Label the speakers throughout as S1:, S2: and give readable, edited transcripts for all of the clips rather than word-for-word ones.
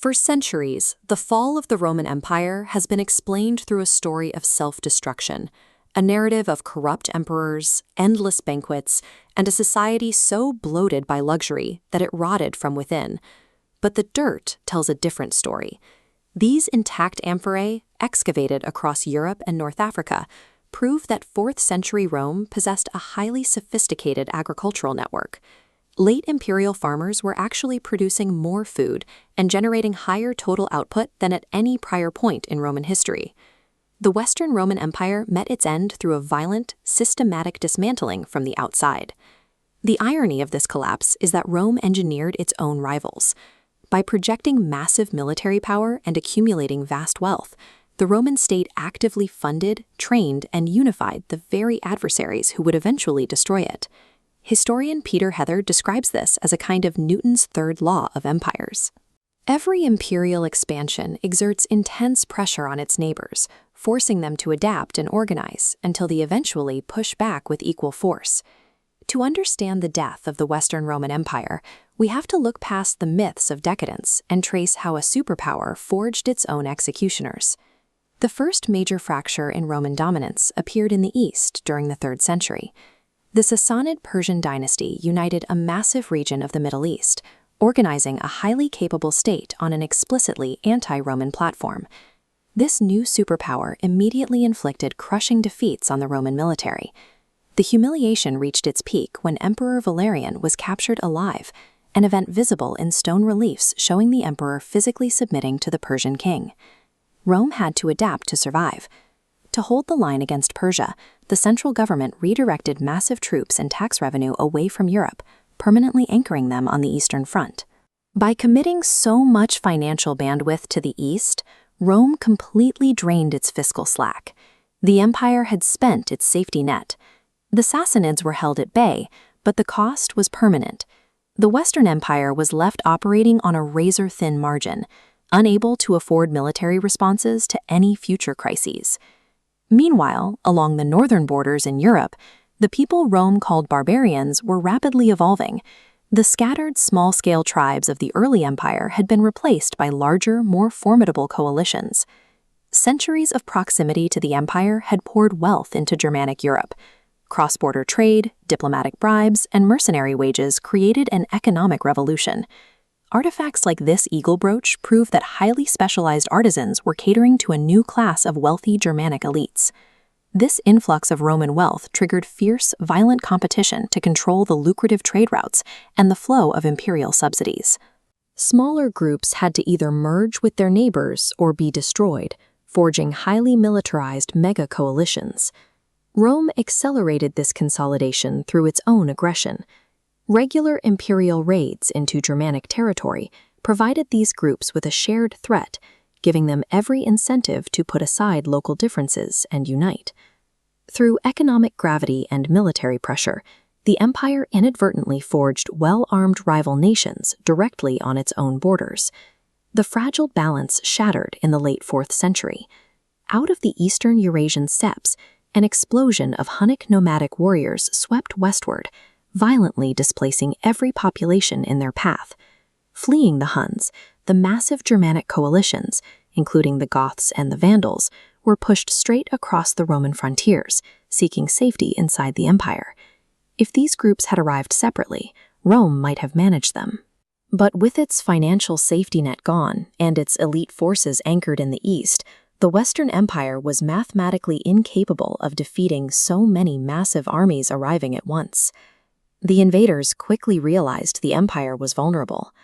S1: For centuries, the fall of the Roman Empire has been explained through a story of self-destruction, a narrative of corrupt emperors, endless banquets, and a society so bloated by luxury that it rotted from within. But the dirt tells a different story. These intact amphorae, excavated across Europe and North Africa, prove that 4th century Rome possessed a highly sophisticated agricultural network. Late imperial farmers were actually producing more food and generating higher total output than at any prior point in Roman history. The Western Roman Empire met its end through a violent, systematic dismantling from the outside. The irony of this collapse is that Rome engineered its own rivals. By projecting massive military power and accumulating vast wealth, the Roman state actively funded, trained, and unified the very adversaries who would eventually destroy it. Historian Peter Heather describes this as a kind of Newton's third law of empires. Every imperial expansion exerts intense pressure on its neighbors, forcing them to adapt and organize until they eventually push back with equal force. To understand the death of the Western Roman Empire, we have to look past the myths of decadence and trace how a superpower forged its own executioners. The first major fracture in Roman dominance appeared in the East during the 3rd century. The Sassanid Persian dynasty united a massive region of the Middle East, organizing a highly capable state on an explicitly anti-Roman platform. This new superpower immediately inflicted crushing defeats on the Roman military. The humiliation reached its peak when Emperor Valerian was captured alive, an event visible in stone reliefs showing the emperor physically submitting to the Persian king. Rome had to adapt to survive. To hold the line against Persia, the central government redirected massive troops and tax revenue away from Europe, permanently anchoring them on the Eastern Front. By committing so much financial bandwidth to the East, Rome completely drained its fiscal slack. The empire had spent its safety net. The Sassanids were held at bay, but the cost was permanent. The Western Empire was left operating on a razor-thin margin, unable to afford military responses to any future crises. Meanwhile, along the northern borders in Europe, the people Rome called barbarians were rapidly evolving. The scattered, small-scale tribes of the early empire had been replaced by larger, more formidable coalitions. Centuries of proximity to the empire had poured wealth into Germanic Europe. Cross-border trade, diplomatic bribes, and mercenary wages created an economic revolution. Artifacts like this eagle brooch prove that highly specialized artisans were catering to a new class of wealthy Germanic elites. This influx of Roman wealth triggered fierce, violent competition to control the lucrative trade routes and the flow of imperial subsidies. Smaller groups had to either merge with their neighbors or be destroyed, forging highly militarized mega-coalitions. Rome accelerated this consolidation through its own aggression. Regular imperial raids into Germanic territory provided these groups with a shared threat, giving them every incentive to put aside local differences and unite. Through economic gravity and military pressure, the empire inadvertently forged well-armed rival nations directly on its own borders. The fragile balance shattered in the late 4th century. Out of the eastern Eurasian steppes, an explosion of Hunnic nomadic warriors swept westward, violently displacing every population in their path. Fleeing the Huns, the massive Germanic coalitions, including the Goths and the Vandals, were pushed straight across the Roman frontiers, seeking safety inside the empire. If these groups had arrived separately, Rome might have managed them. But with its financial safety net gone and its elite forces anchored in the east, the Western Empire was mathematically incapable of defeating so many massive armies arriving at once. The invaders quickly realized the empire was vulnerable.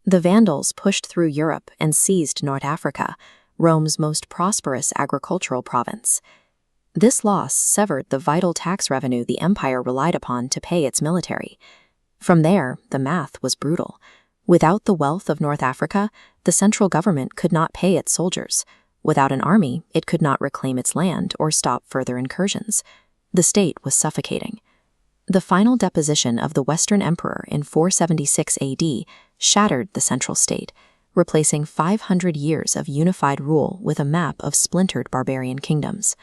S1: The Vandals pushed through Europe and seized North Africa, Rome's most prosperous agricultural province. This loss severed the vital tax revenue the empire relied upon to pay its military. From there, the math was brutal. Without the wealth of North Africa, the central government could not pay its soldiers. Without an army, it could not reclaim its land or stop further incursions. The state was suffocating. The final deposition of the Western Emperor in 476 AD shattered the central state, replacing 500 years of unified rule with a map of splintered barbarian kingdoms.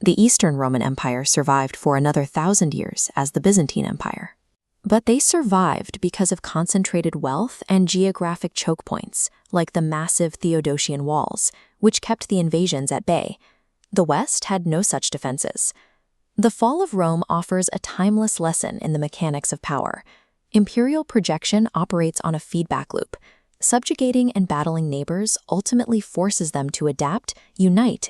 S1: The Eastern Roman Empire survived for another 1,000 years as the Byzantine Empire. But they survived because of concentrated wealth and geographic choke points, like the massive Theodosian walls, which kept the invasions at bay. The West had no such defenses. The fall of Rome offers a timeless lesson in the mechanics of power. Imperial projection operates on a feedback loop. Subjugating and battling neighbors ultimately forces them to adapt, unite,